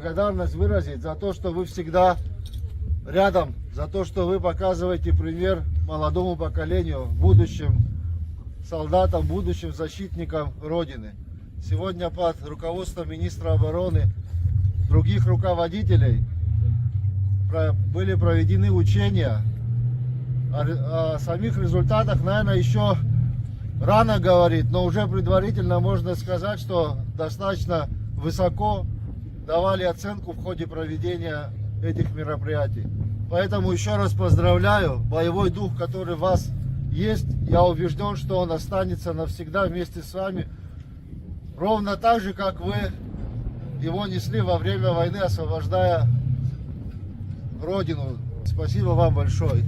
благодарность выразить за то, что вы всегда рядом, за то, что вы показываете пример молодому поколению, будущим солдатам, будущим защитникам Родины. Сегодня под руководством министра обороны, других руководителей были проведены учения. О самих результатах, наверное, еще рано говорить, но уже предварительно можно сказать, что достаточно высоко давали оценку в ходе проведения этих мероприятий. Поэтому еще раз поздравляю. Боевой дух, который у вас есть, я убежден, что он останется навсегда вместе с вами. Ровно так же, как вы его несли во время войны, освобождая Родину. Спасибо вам большое.